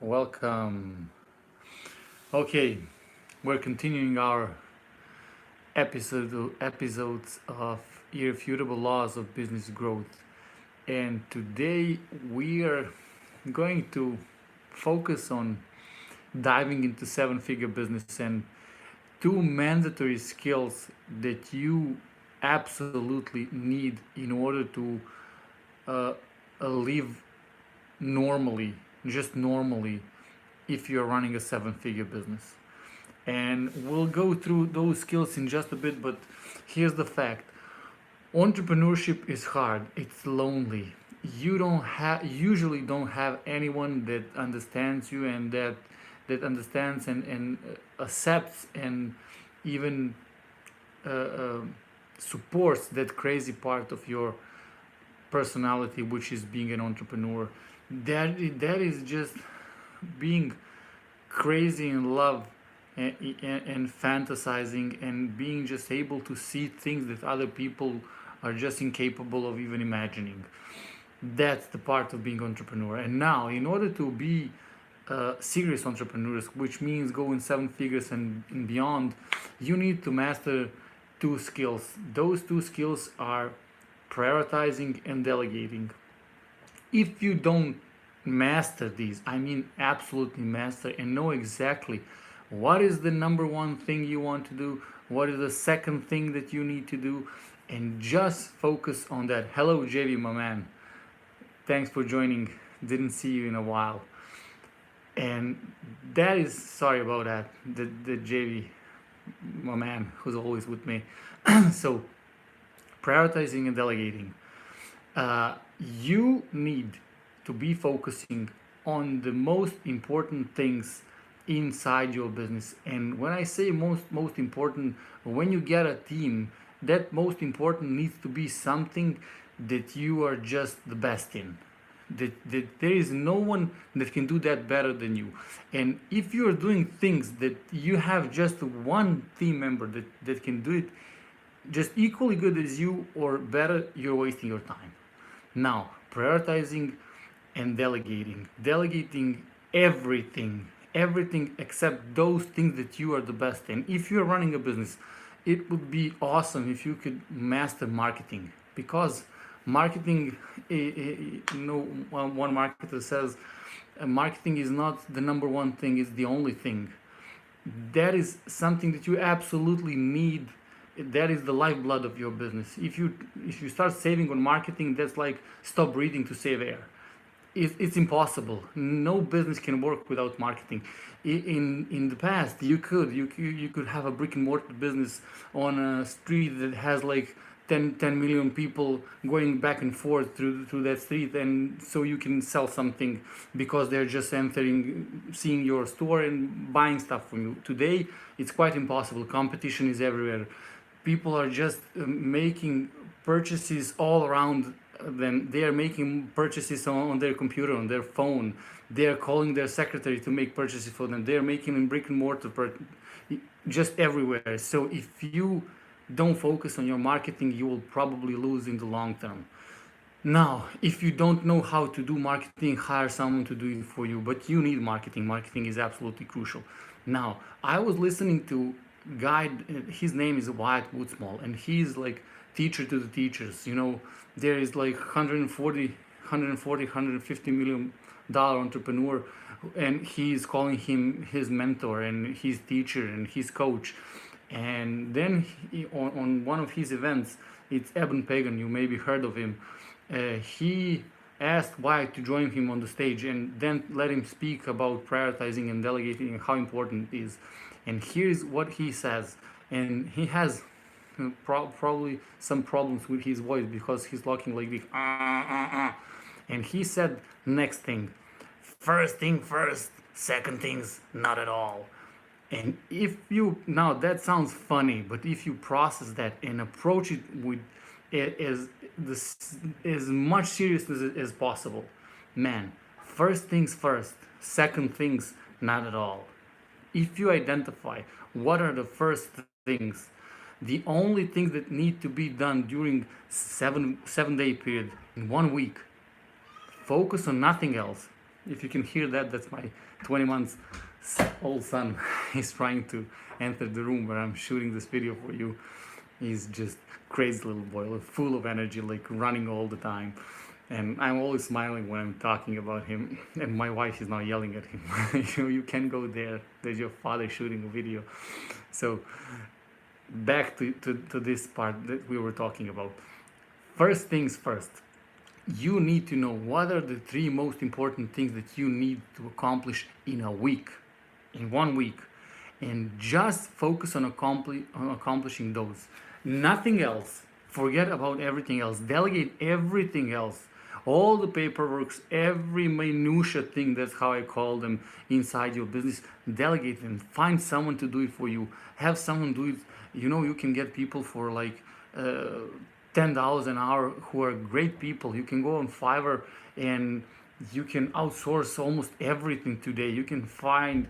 Welcome. Okay, we're continuing our episodes of Irrefutable Laws of Business Growth. And today we are going to focus on diving into seven-figure business and two mandatory skills that you absolutely need in order to uh, live normally, just normally, if you're running a seven-figure business. And we'll go through those skills in just a bit, but here's the fact. Entrepreneurship is hard, it's lonely. You don't have usually don't have anyone that understands you and that understands and accepts and even uh, uh, supports that crazy part of your personality, which is being an entrepreneur. That is just being crazy in love and fantasizing and being just able to see things that other people are just incapable of even imagining. That's the part of being entrepreneur. And now, in order to be serious entrepreneurs, which means going seven figures and beyond, you need to master two skills. Those two skills are prioritizing and delegating. If you don't master these, I mean absolutely master, and know exactly what is the number one thing you want to do, what is the second thing that you need to do, and just focus on that. Hello, JV, my man. Thanks for joining. Didn't see you in a while. And that is, sorry about that, the JV, my man, who's always with me. So, prioritizing and delegating. You need to be focusing on the most important things inside your business. And when I say most important, when you get a team, that most important needs to be something that you are just the best in. That there is no one that can do that better than you. And if you are doing things that you have just one team member that can do it just equally good as you or better, you're wasting your time. Now, prioritizing and delegating. Delegating everything except those things that you are the best in. If you're running a business, it would be awesome if you could master marketing, because marketing, one marketer says, marketing is not the number one thing, it's the only thing. That is something that you absolutely need. That is the lifeblood of your business. If you start saving on marketing, that's like stop breathing to save air. It's impossible. No business can work without marketing. In the past, you could have a brick and mortar business on a street that has like 10 million people going back and forth through that street, and so you can sell something because they're just entering, seeing your store and buying stuff from you. Today, it's quite impossible. Competition is everywhere. People are just making purchases all around them. They are making purchases on their computer, on their phone. They are calling their secretary to make purchases for them. They are making in brick and mortar, just everywhere. So if you don't focus on your marketing, you will probably lose in the long term. Now, if you don't know how to do marketing, hire someone to do it for you. But you need marketing. Marketing is absolutely crucial. Now, I was listening to guy. His name is Wyatt Woodsmall, and he's like teacher to the teachers. There is like 150 million dollar entrepreneur, and he's calling him his mentor and his teacher and his coach. And then on one of his events, it's Eben Pagan, you maybe heard of him. He asked Wyatt to join him on the stage and then let him speak about prioritizing and delegating and how important it is. And here's what he says. And he has probably some problems with his voice because he's talking like this. And he said, next thing, first thing first, second things not at all. And if you, now that sounds funny, but if you process that and approach it with as much seriousness as possible, man, first things first, second things not at all. If you identify what are the first things, the only things that need to be done during 7 day period in 1 week, focus on nothing else. If you can hear that, that's my 20 months old son. He's trying to enter the room where I'm shooting this video for you. He's just crazy little boy, like, full of energy, like running all the time. And I'm always smiling when I'm talking about him. And my wife is now yelling at him. You can't go there. There's your father shooting a video. So back to this part that we were talking about. First things first. You need to know what are the 3 most important things that you need to accomplish in a week, in 1 week, and just focus on accomplishing those. Nothing else. Forget about everything else. Delegate everything else. All the paperwork, every minutia thing, that's how I call them, inside your business. Delegate them. Find someone to do it for you. Have someone do it. You can get people for like $10 an hour who are great people. You can go on Fiverr and you can outsource almost everything today. You can find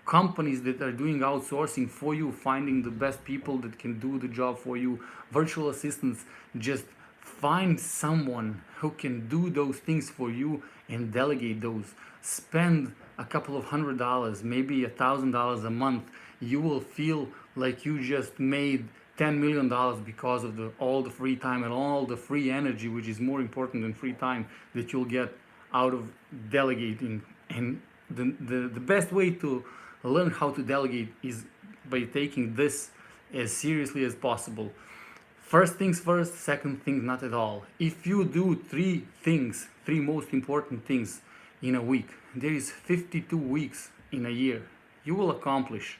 companies that are doing outsourcing for you, finding the best people that can do the job for you, virtual assistants. Just find someone who can do those things for you and delegate those. Spend a couple of $100, maybe $1,000 a month. You will feel like you just made $10 million because of all the free time and all the free energy, which is more important than free time, that you'll get out of delegating. And the best way to learn how to delegate is by taking this as seriously as possible. First things first, second things not at all. If you do 3 things, 3 most important things in a week, there is 52 weeks in a year. You will accomplish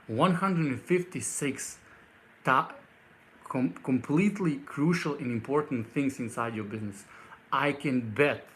156 completely crucial and important things inside your business. I can bet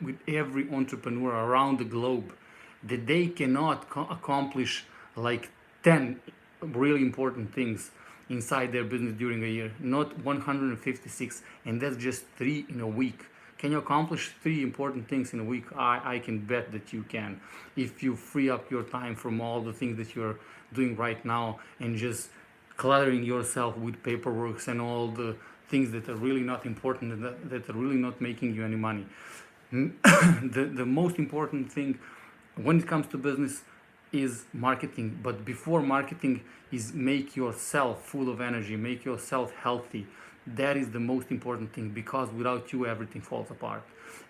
with every entrepreneur around the globe that they cannot accomplish like 10 really important things inside their business during a year, not 156, and that's just 3 in a week. Can you accomplish 3 important things in a week? I can bet that you can, if you free up your time from all the things that you're doing right now and just cluttering yourself with paperwork and all the things that are really not important and that are really not making you any money. The most important thing when it comes to business is marketing, but before marketing is make yourself full of energy, make yourself healthy. That is the most important thing, because without you everything falls apart.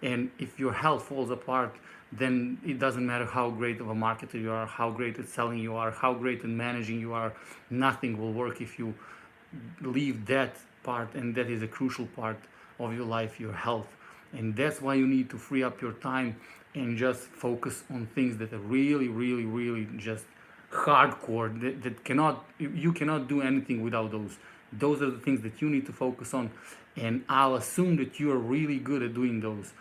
And if your health falls apart, then it doesn't matter how great of a marketer you are, how great at selling you are, how great at managing you are. Nothing will work if you leave that part, and that is a crucial part of your life, your health. And that's why you need to free up your time and just focus on things that are really, really, really just hardcore, that you cannot do anything without those. Those are the things that you need to focus on, and I'll assume that you are really good at doing those.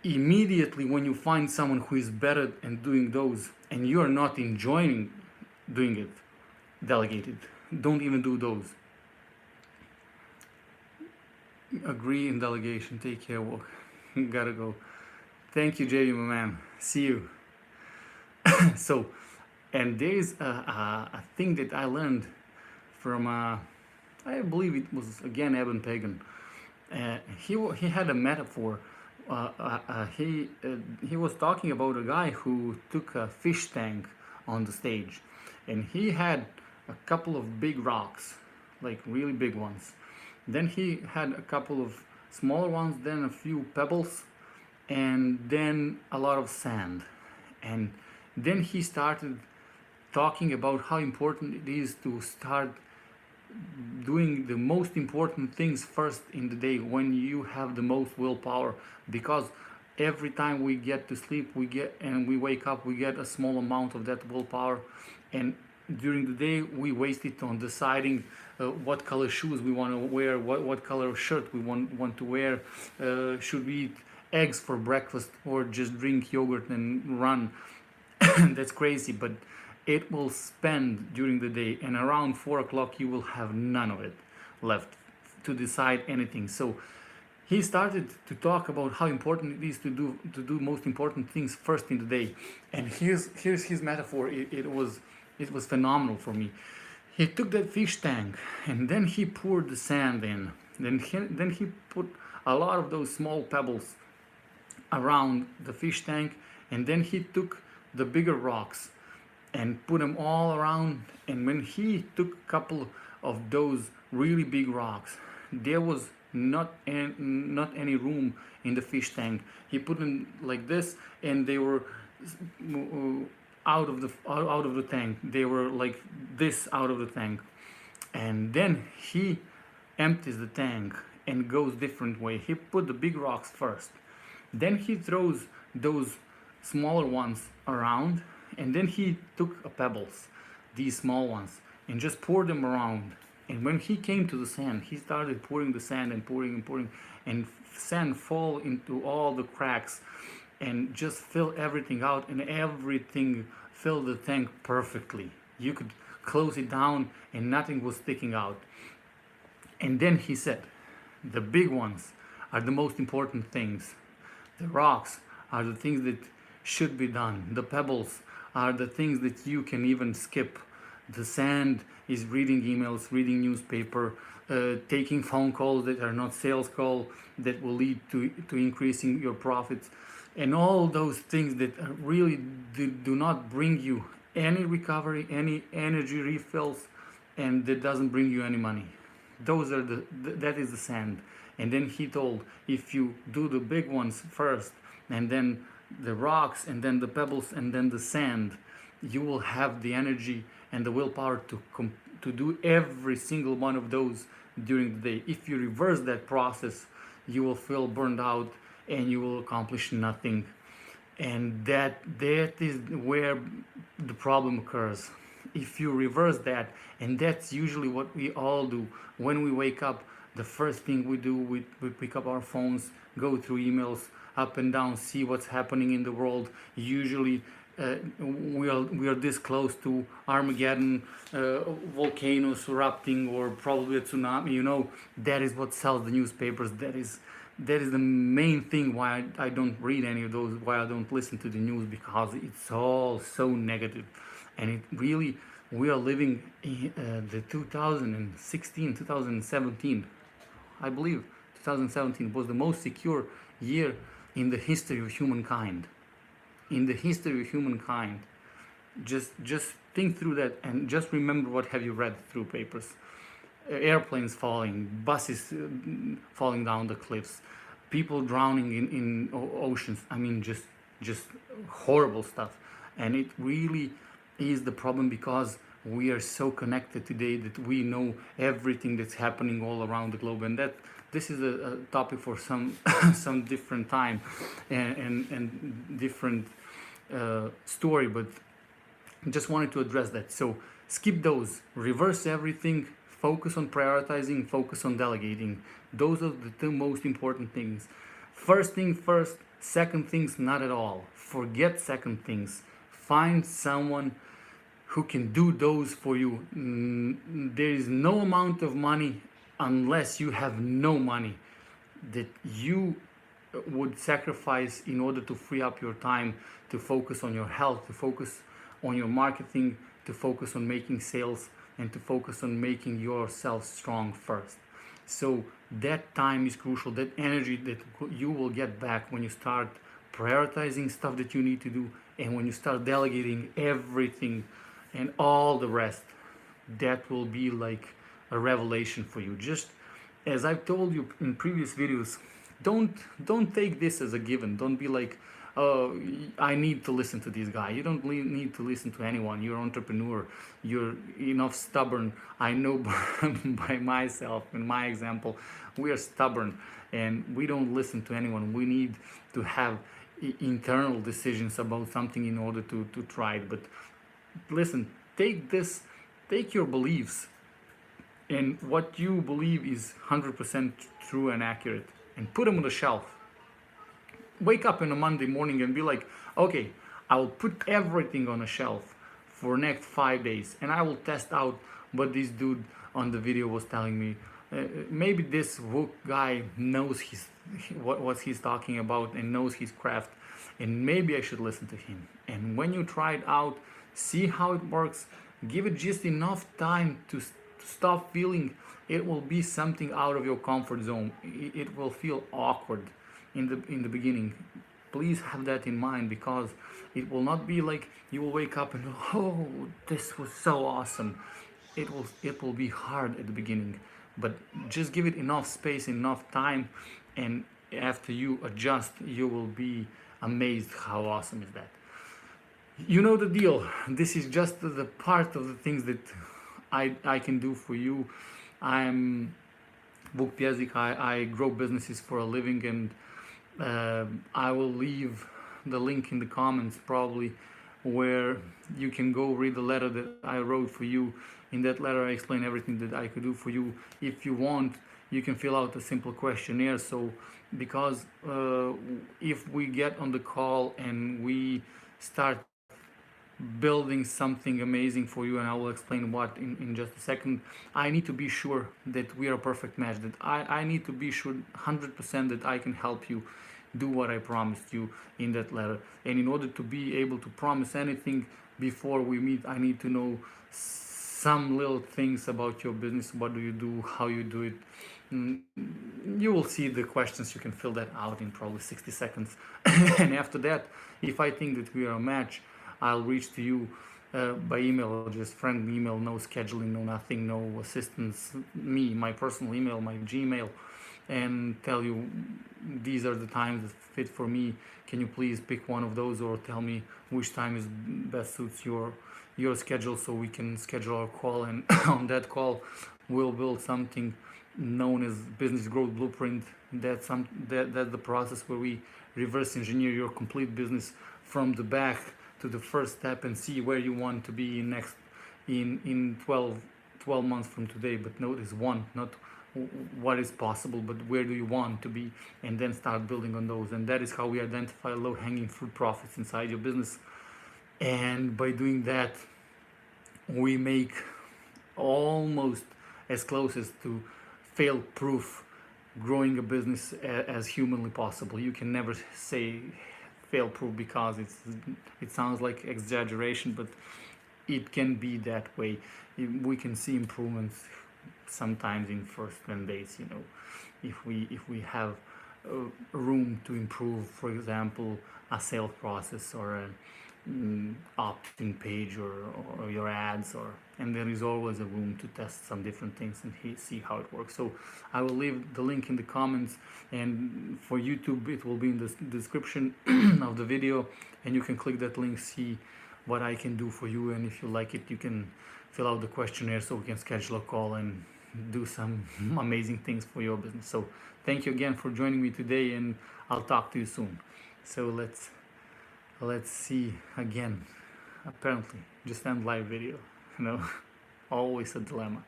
Immediately when you find someone who is better at doing those and you are not enjoying doing it, delegate it. Don't even do those. Agree in delegation. Take care. Well, gotta go. Thank you, JV, my man. See you. So, and there is a thing that I learned from I believe it was again Eben Pagan. He had a metaphor. He was talking about a guy who took a fish tank on the stage, and he had a couple of big rocks, like really big ones. Then he had a couple of smaller ones, then a few pebbles, and then a lot of sand. And then he started talking about how important it is to start doing the most important things first in the day, when you have the most willpower, because every time we get to sleep and we wake up, we get a small amount of that willpower, and during the day we waste it on deciding what color shoes we want to wear, what color shirt we want to wear, should we eat eggs for breakfast or just drink yogurt and run. That's crazy, but it will spend during the day, and around 4 o'clock you will have none of it left to decide anything. So he started to talk about how important it is to do most important things first in the day. And here's his metaphor. It was phenomenal for me. He took that fish tank and then he poured the sand in. Then he put a lot of those small pebbles around the fish tank, and then he took the bigger rocks and put them all around. And when he took a couple of those really big rocks, there was not any room in the fish tank. He put them like this, and they were out of the tank. They were like this out of the tank. And then he empties the tank and goes different way. He put the big rocks first, then he throws those smaller ones around, and then he took pebbles, these small ones, and just poured them around. And when he came to the sand, he started pouring the sand and pouring and pouring, and sand fall into all the cracks and just fill everything out, and everything filled the tank perfectly. You could close it down and nothing was sticking out. And then he said, the big ones are the most important things. The rocks are the things that should be done. The pebbles are the things that you can even skip. The sand is reading emails, reading newspaper, taking phone calls that are not sales calls that will lead to increasing your profits, and all those things that really do not bring you any recovery, any energy refills, and that doesn't bring you any money. Those are that is the sand. And then he told, if you do the big ones first, and then the rocks, and then the pebbles, and then the sand, you will have the energy and the willpower to do every single one of those during the day. If you reverse that process, you will feel burned out and you will accomplish nothing. And that is where the problem occurs. If you reverse that, and that's usually what we all do when we wake up, the first thing we do, we pick up our phones, go through emails up and down, see what's happening in the world. Usually we are this close to Armageddon, volcanoes erupting, or probably a tsunami. You know, that is what sells the newspapers. That is the main thing why I don't read any of those, why I don't listen to the news, because it's all so negative. And it really, we are living in the 2016, 2017, I believe 2017 was the most secure year in the history of humankind. In the history of humankind. Just think through that, and just remember what have you read through papers. Airplanes falling, buses falling down the cliffs, people drowning in oceans. I mean, just horrible stuff. And it really is the problem, because we are so connected today that we know everything that's happening all around the globe. And that this is a topic for some some different time and different story, but just wanted to address that. So skip those, reverse everything, focus on prioritizing, focus on delegating. Those are the two most important things. First thing first, second things not at all. Forget second things. Find someone who can do those for you. There is no amount of money, unless you have no money, that you would sacrifice in order to free up your time to focus on your health, to focus on your marketing, to focus on making sales, and to focus on making yourself strong first. So that time is crucial, that energy that you will get back when you start prioritizing stuff that you need to do, and when you start delegating everything and all the rest. That will be like a revelation for you. Just as I've told you in previous videos, don't take this as a given. Don't be like, oh, I need to listen to this guy. You don't need to listen to anyone. You're an entrepreneur. You're enough stubborn. I know by myself and my example, we are stubborn and we don't listen to anyone. We need to have internal decisions about something in order to try it. But listen, take your beliefs and what you believe is 100% true and accurate, and put them on the shelf. Wake up on a Monday morning and be like, okay, I will put everything on a shelf for next 5 days, and I will test out what this dude on the video was telling me. Maybe this Vuk guy knows what he's talking about and knows his craft, and maybe I should listen to him. And when you try it out, see how it works. Give it just enough time to stop feeling it will be something out of your comfort zone. It will feel awkward in the beginning. Please have that in mind, because it will not be like you will wake up and oh, this was so awesome. It will be hard at the beginning, but just give it enough space, enough time, and after you adjust, you will be amazed how awesome is that. You know the deal. This is just the part of the things that I can do for you. I'm Vuk Pjeszic. I grow businesses for a living, and I will leave the link in the comments probably, where you can go read the letter that I wrote for you. In that letter, I explain everything that I could do for you. If you want, you can fill out a simple questionnaire. So, because if we get on the call and we start building something amazing for you, and I will explain what in just a second, I need to be sure that we are a perfect match, that I need to be sure 100% that I can help you do what I promised you in that letter. And in order to be able to promise anything before we meet, I need to know some little things about your business. What do you do, how you do it. You will see the questions. You can fill that out in probably 60 seconds. And after that, if I think that we are a match, I'll reach to you by email, just friendly email, no scheduling, no nothing, no assistance. My personal email, my Gmail, and tell you these are the times that fit for me. Can you please pick one of those, or tell me which time is best suits your schedule, so we can schedule our call. And on that call, we'll build something known as business growth blueprint. That's the process where we reverse engineer your complete business from the back to the first step, and see where you want to be in 12 months from today. But notice one, not what is possible, but where do you want to be, and then start building on those. And that is how we identify low-hanging fruit profits inside your business. And by doing that, we make almost as close as to fail-proof growing a business as humanly possible. You can never say fail-proof, because it sounds like exaggeration, but it can be that way. We can see improvements sometimes in first 10 days. If we have room to improve, for example, a sales process, or an opt-in page, or your ads, and there is always a room to test some different things and see how it works. So I will leave the link in the comments, and for YouTube it will be in the description of the video, and you can click that link, see what I can do for you. And if you like it, you can fill out the questionnaire, so we can schedule a call and do some amazing things for your business. So thank you again for joining me today, and I'll talk to you soon. So let's see again. Apparently just end live video, always a dilemma.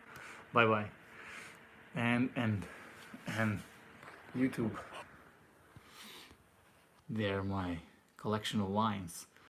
Bye bye. And YouTube, they're my collection of wines.